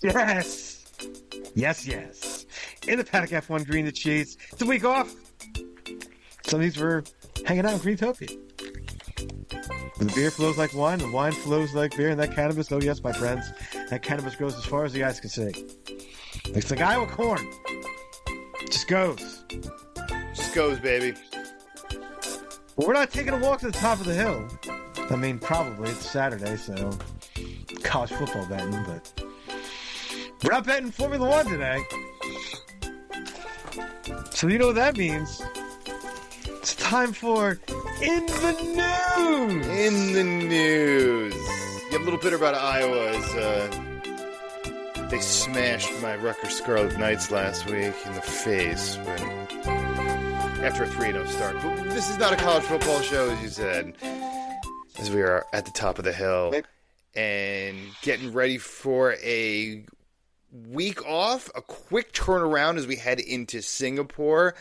Yes. Yes, yes. In the Paddock F1 Green the Cheese. It's a week off. Some of these were hanging out in Greentopia. The beer flows like wine, the wine flows like beer, and that cannabis, oh yes, my friends, that cannabis goes as far as the eyes can see. It's like Iowa corn. Just goes. Just goes, baby. Well, we're not taking a walk to the top of the hill. I mean, probably. It's Saturday, so college football betting, but we're not betting Formula One today. So you know what that means. It's time for In the News! In the news. Yeah, I'm a little bitter about Iowa as they smashed my Rutgers Scarlet Knights last week in the face after a 3-0 start. But this is not a college football show, as you said, as we are at the top of the hill and getting ready for a week off, a quick turnaround as we head into Singapore.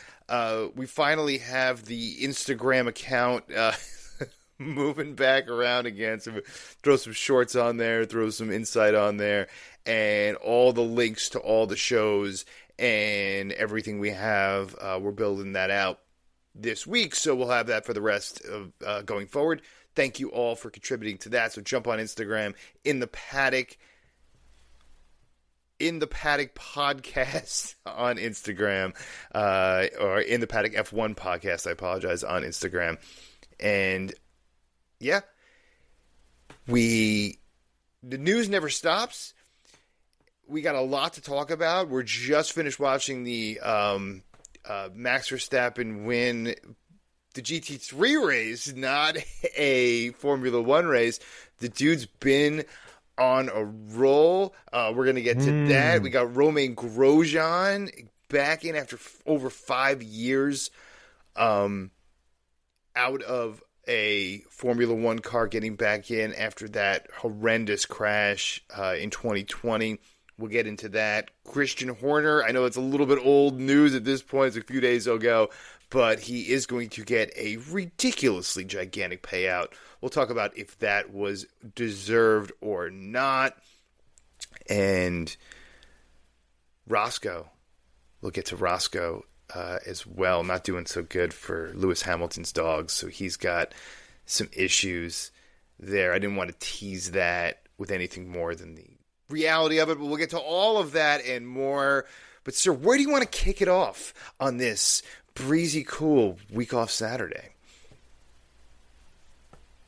We finally have the Instagram account moving back around again. So throw some shorts on there, throw some insight on there, and all the links to all the shows and everything we have. We're building that out this week, so we'll have that for the rest of going forward. Thank you all for contributing to that. So jump on Instagram, In the Paddock podcast on Instagram, or In the Paddock F1 podcast, I apologize, on Instagram. And yeah, the news never stops. We got a lot to talk about. We're just finished watching the Max Verstappen win the GT3 race, not a Formula One race. The dude's been on a roll. We're going to get to that. We got Romain Grosjean back in after over 5 years out of a Formula One car, getting back in after that horrendous crash in 2020. We'll get into that. Christian Horner, I know it's a little bit old news at this point. It's a few days ago, but he is going to get a ridiculously gigantic payout. We'll talk about if that was deserved or not. And Roscoe. We'll get to Roscoe as well. Not doing so good for Lewis Hamilton's dogs, so he's got some issues there. I didn't want to tease that with anything more than the reality of it, but we'll get to all of that and more. But, sir, where do you want to kick it off on this breezy, cool week off Saturday?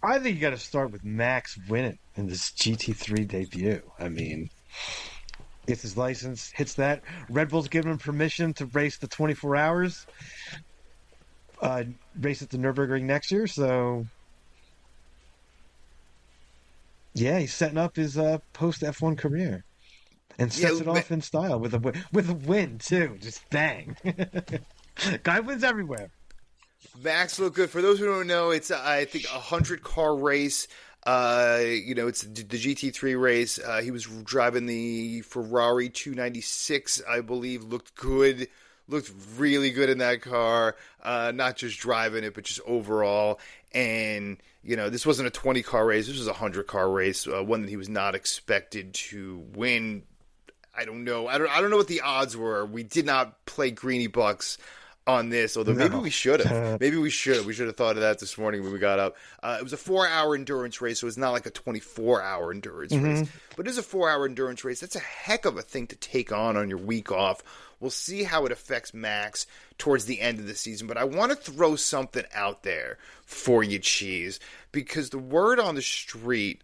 I think you got to start with Max winning in this GT3 debut. I mean, gets his license, hits that. Red Bull's giving him permission to race the 24 hours, race at the Nürburgring next year. So, yeah, he's setting up his post F1 career, and sets it off in style with a win too. Just bang, guy wins everywhere. Max looked good. For those who don't know, it's I think 100-car race. It's the GT3 race. He was driving the Ferrari 296, I believe. Looked good. Looked really good in that car. Not just driving it, but just overall. And, this wasn't a 20-car race. This was a 100-car race, one that he was not expected to win. I don't know. I don't know what the odds were. We did not play Greeny Bucks on this, although maybe we should have. We should have thought of that this morning when we got up. It was a 4-hour endurance race, so it's not like a 24-hour endurance race. But it is a 4-hour endurance race. That's a heck of a thing to take on your week off. We'll see how it affects Max towards the end of the season. But I want to throw something out there for you, Cheese, because the word on the street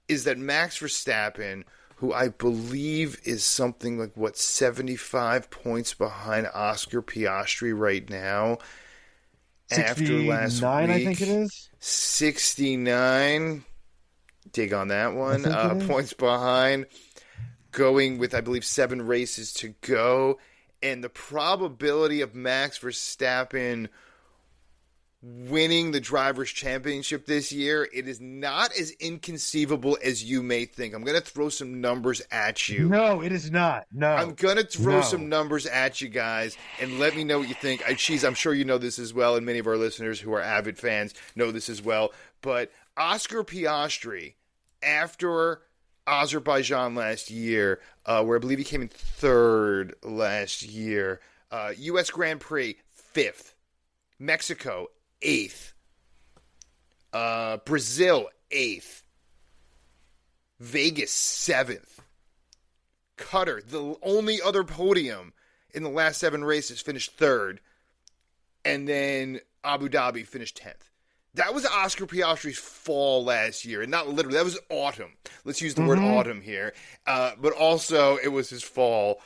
is that Max Verstappen, who I believe is something like, 75 points behind Oscar Piastri right now. 69, after last week. I think it is. 69. Dig on that one. Points behind. Going with, I believe, 7 races to go. And the probability of Max Verstappen winning the Drivers' Championship this year, it is not as inconceivable as you may think. I'm going to throw some numbers at you. No, it is not. No. I'm going to throw some numbers at you guys, and let me know what you think. Cheese, I'm sure you know this as well, and many of our listeners who are avid fans know this as well. But Oscar Piastri, after Azerbaijan last year, where I believe he came in third last year. U.S. Grand Prix, fifth. Mexico, eighth. Brazil, eighth. Vegas, seventh. Qatar, the only other podium in the last 7 races, finished third. And then Abu Dhabi finished 10th. That was Oscar Piastri's fall last year, and not literally. That was autumn. Let's use the word autumn here. But also, it was his fall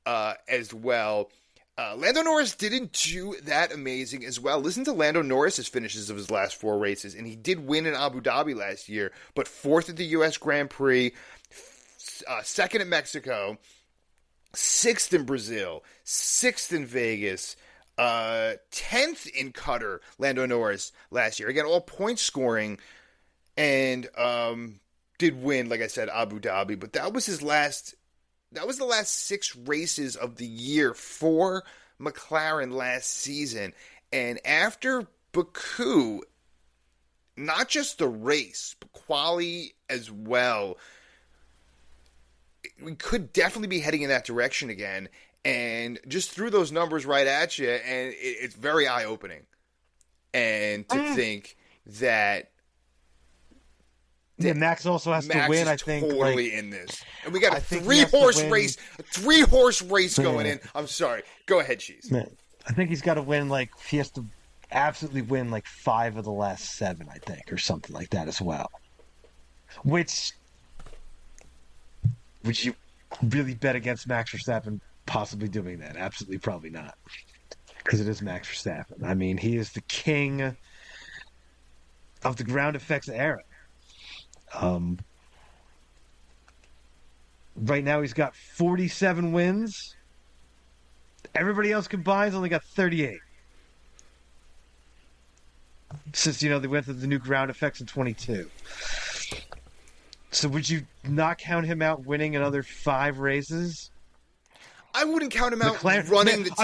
as well. Lando Norris didn't do that amazing as well. Listen to Lando Norris's finishes of his last 4 races, and he did win in Abu Dhabi last year, but 4th at the U.S. Grand Prix, 2nd at Mexico, 6th in Brazil, 6th in Vegas, 10th in Qatar, Lando Norris last year. Again, all point scoring, and did win, like I said, Abu Dhabi. But that was his last. That was the last 6 races of the year for McLaren last season. And after Baku, not just the race, but quali as well, we could definitely be heading in that direction again. And just threw those numbers right at you, and it's very eye-opening. And to think that Max also has to win, I think. Totally in this. And we got a 3-horse race going in. I'm sorry. Go ahead, Cheese. Man, I think he's got to win, he has to absolutely win, 5 of the last 7, I think, or something like that as well. Which, would you really bet against Max Verstappen possibly doing that? Absolutely, probably not. Because it is Max Verstappen. I mean, he is the king of the ground effects era. Right now he's got 47 wins. Everybody else combined only got 38. Since, they went through the new ground effects in 22. So would you not count him out winning another 5 races? I wouldn't count him out running the table.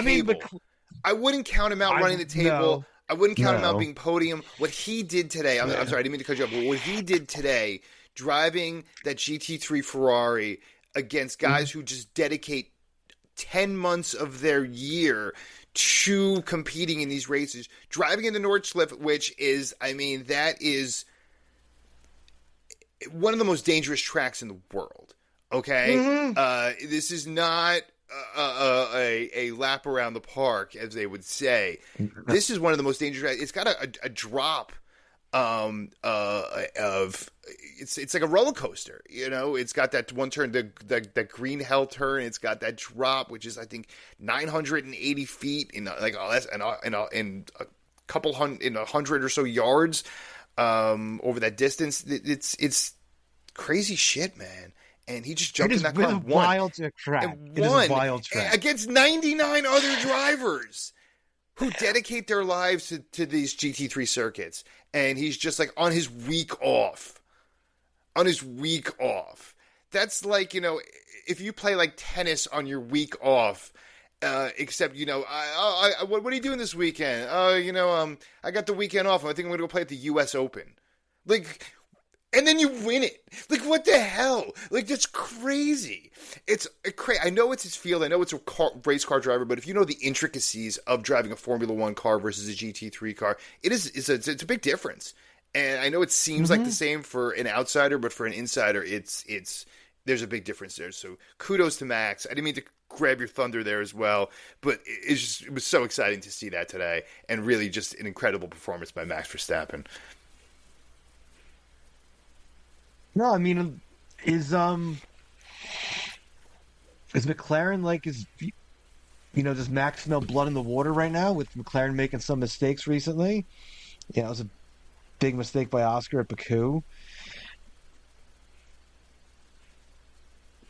I wouldn't count him out running the table. No, I wouldn't count him out being podium. What he did today, I'm sorry, I didn't mean to cut you off, but what he did today, driving that GT3 Ferrari against guys who just dedicate 10 months of their year to competing in these races, driving in the Nordschleife, which is, that is one of the most dangerous tracks in the world. Okay? This is not a lap around the park, as they would say. This is one of the most dangerous. It's got a drop of it's like a roller coaster. It's got that one turn, the green hell turn. It's got that drop, which is I think 980 feet in a couple hundred, in 100 or so yards over that distance. It's crazy shit, man. And he just jumped in that car and won. Wild track. It is a wild track. Against 99 other drivers who dedicate their lives to these GT3 circuits. And he's just on his week off. That's like, if you play tennis on your week off, except, what are you doing this weekend? I got the weekend off. I think I'm going to go play at the U.S. Open. And then you win it. What the hell? That's crazy. It's crazy. I know it's his field. I know it's a race car driver, but if you know the intricacies of driving a Formula One car versus a GT3 car, it's a big difference. And I know it seems like the same for an outsider, but for an insider, there's a big difference there. So kudos to Max. I didn't mean to grab your thunder there as well, but it was so exciting to see that today, and really just an incredible performance by Max Verstappen. No, is McLaren does Max smell blood in the water right now with McLaren making some mistakes recently? Yeah, it was a big mistake by Oscar at Baku.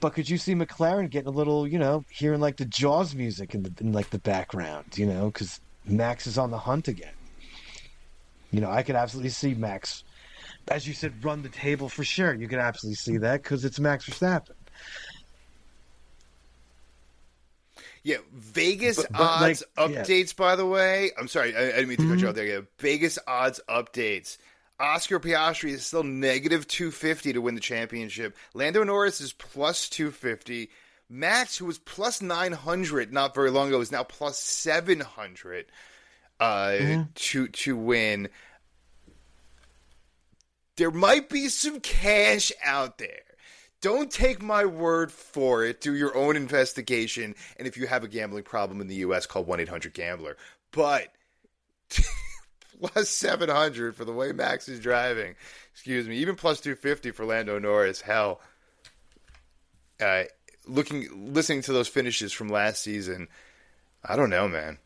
But could you see McLaren getting a little, hearing the Jaws music in the background, because Max is on the hunt again. I could absolutely see Max, as you said, run the table for sure. You can absolutely see that because it's Max Verstappen. Yeah, Vegas odds updates, by the way. I'm sorry, I didn't mean to cut you off there. Yeah, Vegas odds updates. Oscar Piastri is still negative 250 to win the championship. Lando Norris is plus 250. Max, who was plus 900 not very long ago, is now plus 700 to win. There might be some cash out there. Don't take my word for it. Do your own investigation. And if you have a gambling problem in the U.S., call 1-800-GAMBLER. But plus 700 for the way Max is driving. Excuse me. Even plus 250 for Lando Norris. Hell. Listening to those finishes from last season, I don't know, man.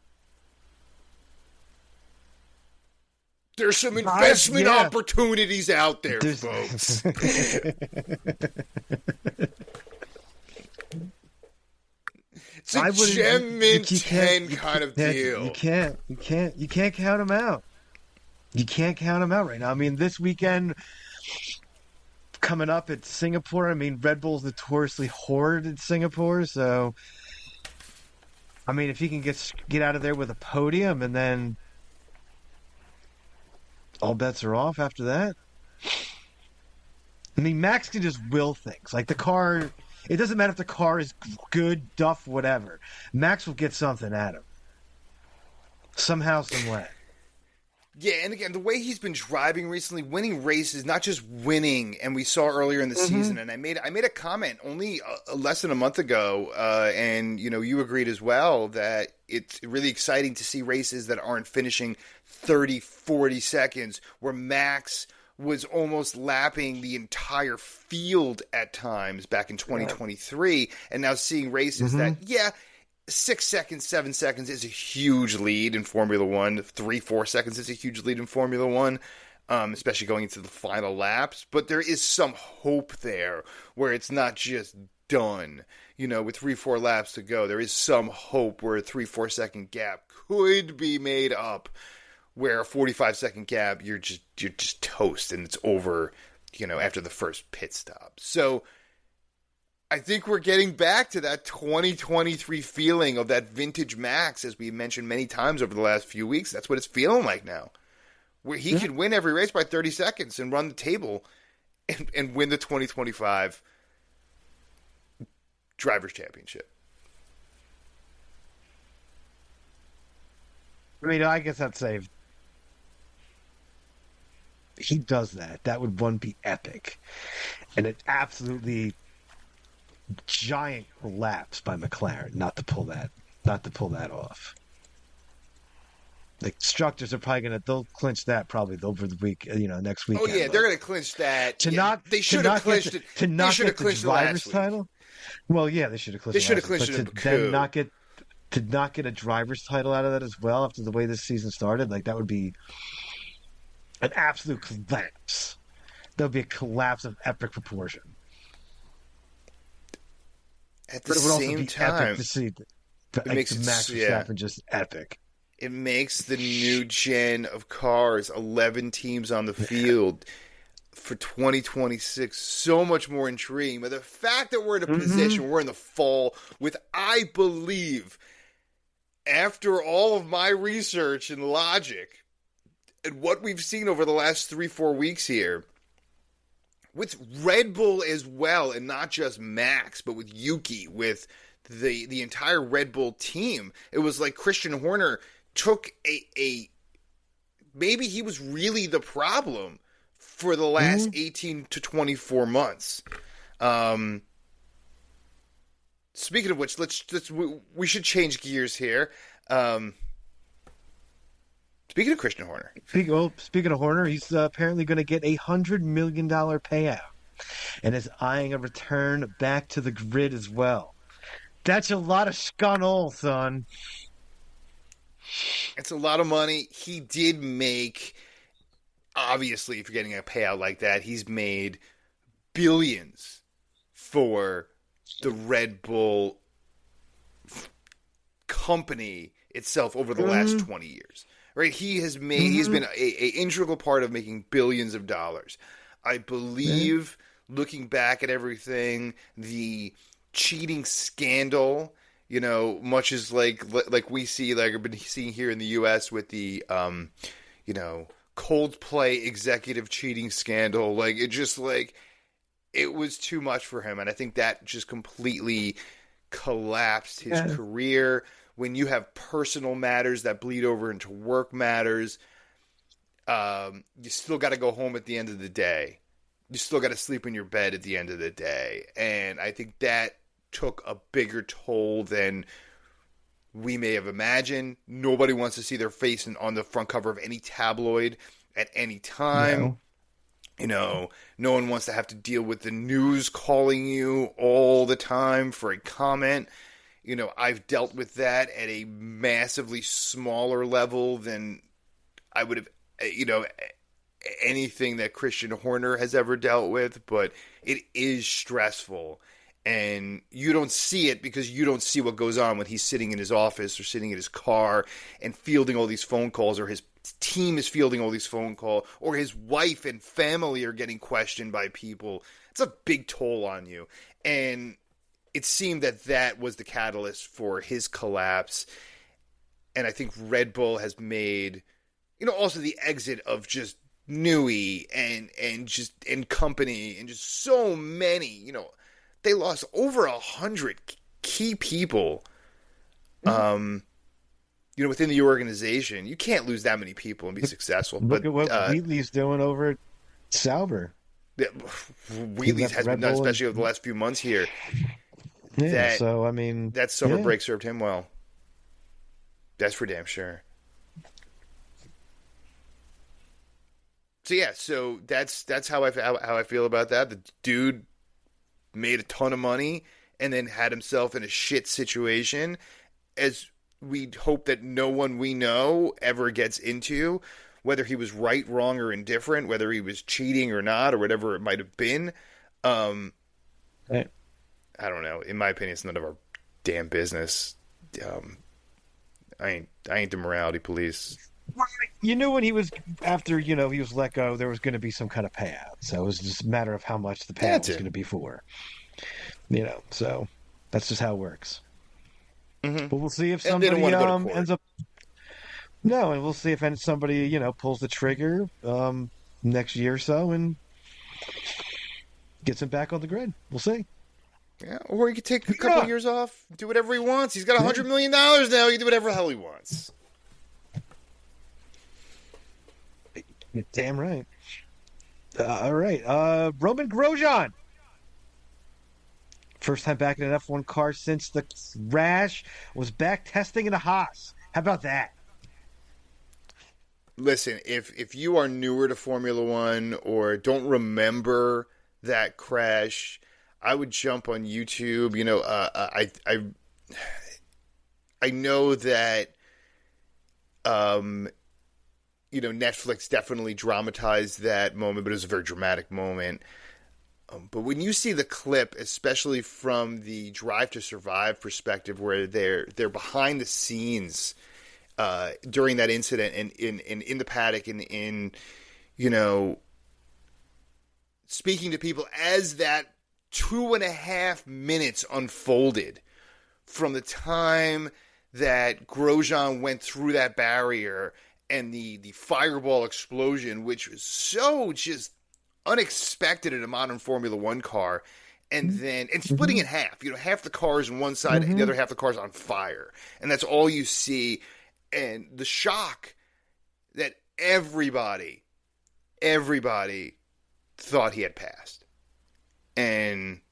There's some investment opportunities out there, folks. It's a gem mint 10 kind of deal. You can't count them out. You can't count them out right now. I mean, this weekend coming up at Singapore, I mean, Red Bull's notoriously horrid at Singapore, so I mean, if he can get out of there with a podium, and then all bets are off after that. I mean, Max can just will things. Like the car, it doesn't matter if the car is good, duff, whatever. Max will get something at him. Somehow, some way. Yeah, and again, the way he's been driving recently, winning races, not just winning, and we saw earlier in the season, and I made a comment only less than a month ago, and you agreed as well, that it's really exciting to see races that aren't finishing 30, 40 seconds, where Max was almost lapping the entire field at times back in 2023, and now seeing races that, 6 seconds, 7 seconds is a huge lead in Formula One. 3-4 seconds is a huge lead in Formula One, especially going into the final laps. But there is some hope there where it's not just done. With 3-4 laps to go, there is some hope where a 3-4 second gap could be made up, where a 45-second gap, you're just toast and it's over, after the first pit stop. So I think we're getting back to that 2023 feeling of that vintage Max, as we mentioned many times over the last few weeks. That's what it's feeling like now, where he can win every race by 30 seconds and run the table and win the 2025 Drivers' Championship. I mean, I guess I'd say if he does that, that would be epic. And it absolutely giant collapse by McLaren not to pull that off. The constructors are probably they'll clinch that probably over the week, next weekend. Oh yeah, they're going to clinch that. They should have clinched it. To not get the driver's title. Well, yeah, they should have clinched. They should have clinched it. But to not get a driver's title out of that as well after the way this season started, like that would be an absolute collapse. That would be a collapse of epic proportion. At the same time, epic to see the Max Verstappen just epic. It makes the new gen of cars, 11 teams on the field for 2026, so much more intriguing. But the fact that we're in a position, we're in the fall with, I believe, after all of my research and logic and what we've seen over the last 3-4 weeks here, with Red Bull as well, and not just Max, but with Yuki, with the entire Red Bull team. It was like Christian Horner took maybe he was really the problem for the last 18 to 24 months. Speaking of which, we should change gears here. Speaking of Christian Horner. Speaking of Horner, he's apparently going to get a $100 million payout and is eyeing a return back to the grid as well. That's a lot of scunol, son. It's a lot of money. He did make, obviously, if you're getting a payout like that, he's made billions for the Red Bull company itself over the last 20 years. Right, he's been a integral part of making billions of dollars. I believe, looking back at everything, the cheating scandal, much as like we see, like I've been seeing here in the U.S. with the, Coldplay executive cheating scandal. Like, it just, like, it was too much for him. And I think that just completely collapsed his career. When you have personal matters that bleed over into work matters, you still got to go home at the end of the day. You still got to sleep in your bed at the end of the day. And I think that took a bigger toll than we may have imagined. Nobody wants to see their face on the front cover of any tabloid at any time. No. You know, no one wants to have to deal with the news calling you all the time for a comment. You know, I've dealt with that at a massively smaller level than I would have, you know, anything that Christian Horner has ever dealt with, but it is stressful. And you don't see it because you don't see what goes on when he's sitting in his office or sitting in his car and fielding all these phone calls, or his team is fielding all these phone calls, or his wife and family are getting questioned by people. It's a big toll on you. And it seemed that that was the catalyst for his collapse. And I think Red Bull has made, you know, also the exit of just Newey and company and just so many, you know, they lost over 100 key people, you know, within the organization. You can't lose that many people and be successful. Look at what Wheatley's doing over at Sauber. Wheatley's has been done, especially over the last few months here. Yeah, so, I mean... That summer break served him well. That's for damn sure. So, yeah, so that's how I feel about that. The dude made a ton of money and then had himself in a shit situation, as we hope that no one we know ever gets into, whether he was right, wrong, or indifferent, whether he was cheating or not, or whatever it might have been. Right. I don't know. In my opinion, it's none of our damn business. I ain't the morality police. You knew when he was, after, you know, he was let go, there was going to be some kind of payout. So it was just a matter of how much the payout was going to be for. You know, so that's just how it works. Mm-hmm. But we'll see if somebody ends up... No, and we'll see if somebody, you know, pulls the trigger next year or so and gets him back on the grid. We'll see. Yeah, or he could take a couple of years off, do whatever he wants. He's got $100 million now. He can do whatever the hell he wants. You're damn right. All right. Romain Grosjean. First time back in an F1 car since the crash. Was back testing in a Haas. How about that? Listen, if you are newer to Formula One or don't remember that crash, I would jump on YouTube. You know, I know that, you know, Netflix definitely dramatized that moment, but it was a very dramatic moment. But when you see the clip, especially from the Drive to Survive perspective, where they're behind the scenes during that incident and in the paddock and in, you know, speaking to people as that 2.5 minutes unfolded from the time that Grosjean went through that barrier and the fireball explosion, which was so just unexpected in a modern Formula One car, and then splitting in half. You know, half the car is on one side and the other half the car is on fire. And that's all you see. And the shock that everybody thought he had passed. And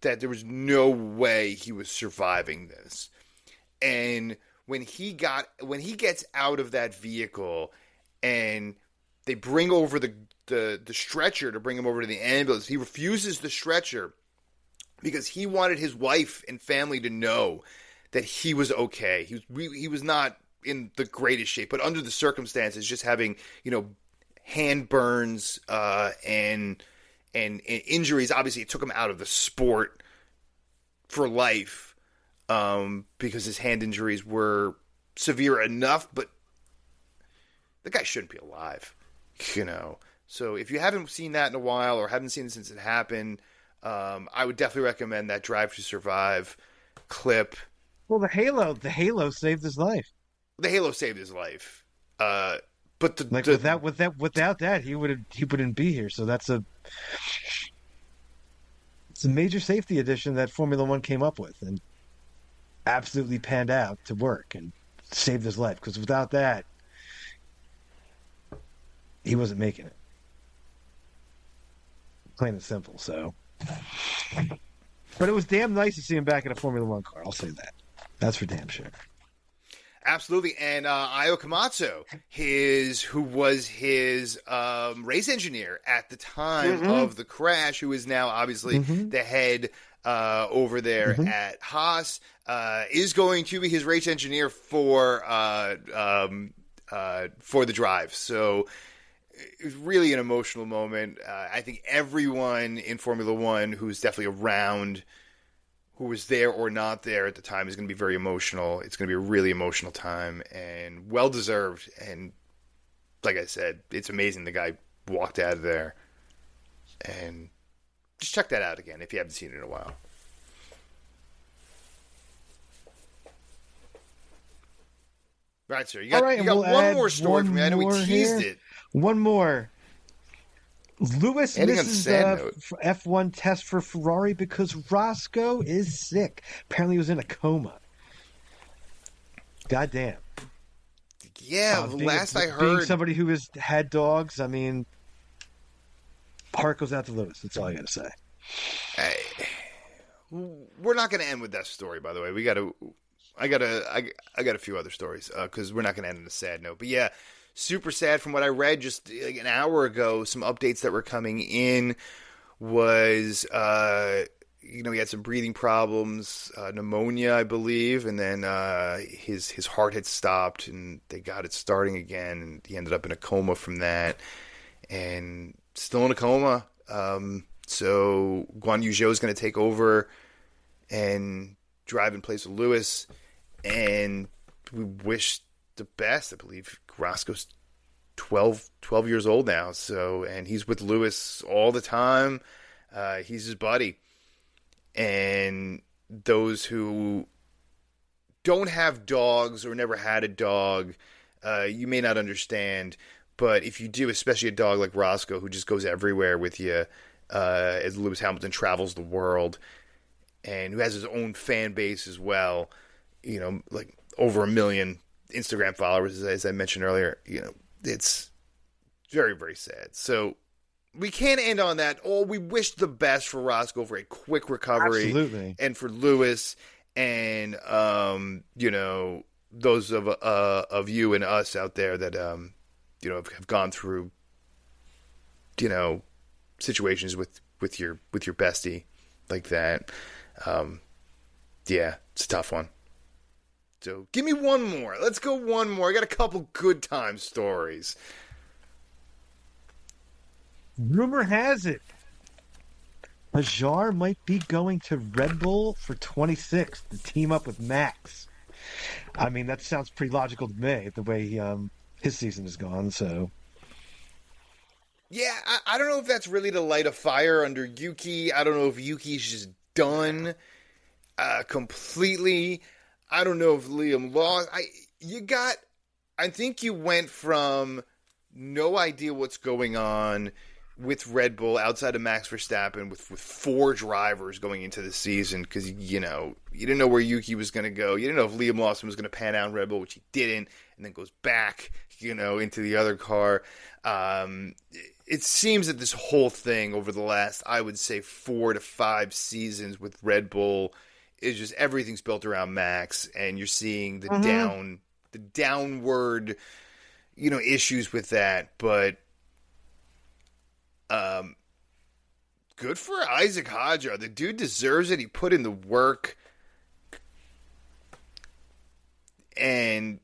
that there was no way he was surviving this. And when he gets out of that vehicle and they bring over the stretcher to bring him over to the ambulance, he refuses the stretcher because he wanted his wife and family to know that he was okay. He was not in the greatest shape, but under the circumstances, just having, you know, hand burns and injuries. Obviously, it took him out of the sport for life because his hand injuries were severe enough, but the guy shouldn't be alive, you know. So if you haven't seen that in a while or haven't seen it since it happened, I would definitely recommend that Drive to Survive clip. Well, the halo saved his life. The halo saved his life. But Like without that, he wouldn't be here. So it's a major safety addition that Formula One came up with and absolutely panned out to work and saved his life. Because without that, he wasn't making it. Plain and simple. So, but it was damn nice to see him back in a Formula One car. I'll say that. That's for damn sure. Absolutely. And Io Komatsu, who was his race engineer at the time of the crash, who is now obviously the head over there at Haas, is going to be his race engineer for the drive. So it was really an emotional moment. I think everyone in Formula One who's definitely around, who was there or not there at the time, is going to be very emotional. It's going to be a really emotional time and well-deserved. And like I said, it's amazing the guy walked out of there. And just check that out again if you haven't seen it in a while. Right, sir. You got one more story for me. I know we teased it. One more. Lewis misses the F1 test for Ferrari because Roscoe is sick. Apparently he was in a coma. Goddamn. Yeah, I heard. Being somebody who has had dogs, I mean, heart goes out to Lewis. That's all I got to say. Hey, we're not going to end with that story, by the way. I got a few other stories because we're not going to end on a sad note. But yeah, super sad. From what I read just like an hour ago, some updates that were coming in was, he had some breathing problems, pneumonia, I believe, and then his heart had stopped, and they got it starting again, and he ended up in a coma from that, and still in a coma. So Guan Yu Zhou is going to take over and drive in place of Lewis, and we wish the best. I believe Roscoe's 12 years old now, and he's with Lewis all the time. He's his buddy. And those who don't have dogs or never had a dog, you may not understand. But if you do, especially a dog like Roscoe, who just goes everywhere with you, as Lewis Hamilton travels the world, and who has his own fan base as well, like over 1 million Instagram followers, as I mentioned earlier, it's very, very sad. So we can't end on that. We wish the best for Roscoe for a quick recovery. Absolutely. And for Lewis and, those of you and us out there that, have gone through, situations with your bestie like that. Yeah, it's a tough one. So give me one more. Let's go one more. I got a couple good time stories. Rumor has it Hajar might be going to Red Bull for 26 to team up with Max. I mean, that sounds pretty logical to me, the way his season has gone. So, yeah, I don't know if that's really to light a fire under Yuki. I don't know if Yuki's just done completely. I don't know if Liam lost. I think you went from no idea what's going on with Red Bull outside of Max Verstappen with 4 drivers going into the season because, you didn't know where Yuki was going to go. You didn't know if Liam Lawson was going to pan out in Red Bull, which he didn't, and then goes back, into the other car. It seems that this whole thing over the last, I would say, 4 to 5 seasons with Red Bull is just everything's built around Max, and you're seeing the downward, issues with that. But good for Isaac Hadjar. The dude deserves it. He put in the work, and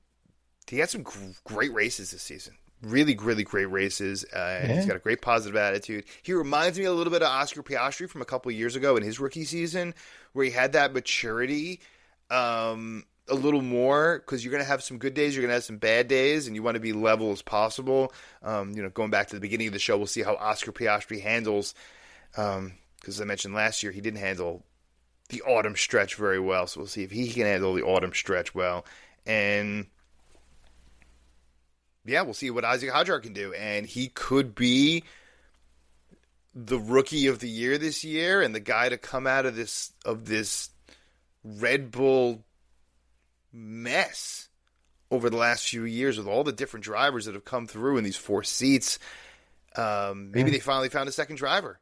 he had some great races this season. Really, really great races. He's got a great positive attitude. He reminds me a little bit of Oscar Piastri from a couple of years ago in his rookie season, where he had that maturity a little more, because you're going to have some good days, you're going to have some bad days, and you want to be level as possible. Going back to the beginning of the show, we'll see how Oscar Piastri handles, because as I mentioned last year, he didn't handle the autumn stretch very well, so we'll see if he can handle the autumn stretch well. And yeah, we'll see what Isaac Hadjar can do, and he could be the rookie of the year this year, and the guy to come out of this Red Bull mess over the last few years with all the different drivers that have come through in these 4 seats. Maybe they finally found a second driver.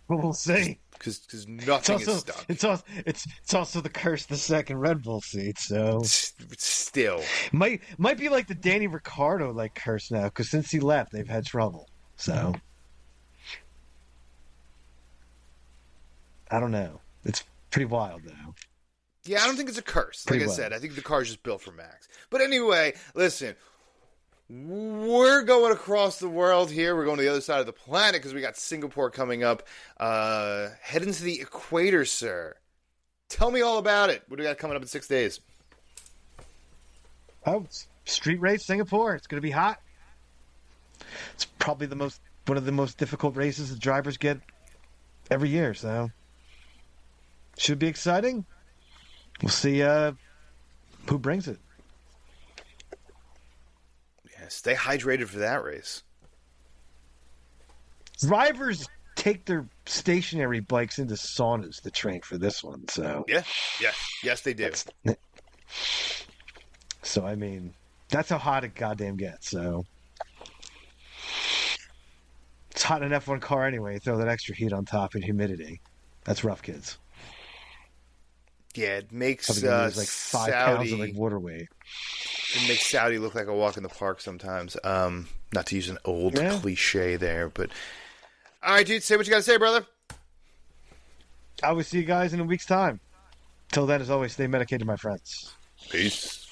We'll see. Because nothing is stuck. It's also the curse of the second Red Bull seat. So still might be like the Danny Ricciardo like curse now, because since he left, they've had trouble. So I don't know. It's pretty wild though. Yeah, I don't think it's a curse. Like I said, I think the car's just built for Max. But anyway, listen. We're going across the world here. We're going to the other side of the planet because we got Singapore coming up. Heading to the equator, sir. Tell me all about it. What do we got coming up in 6 days? Oh, street race, Singapore. It's going to be hot. It's probably one of the most difficult races the drivers get every year. So should be exciting. We'll see who brings it. Stay hydrated for that race. Drivers take their stationary bikes into saunas to train for this one. So yes, they do. So I mean, that's how hot it goddamn gets. So it's hot in an F1 car anyway. Throw that extra heat on top and humidity. That's rough, kids. Yeah, it makes lose like 5 pounds of like water weight. It makes Saudi look like a walk in the park sometimes. Not to use an old cliche there, but all right, dude, say what you got to say, brother. I will see you guys in a week's time. Till then, as always, stay medicated, my friends. Peace.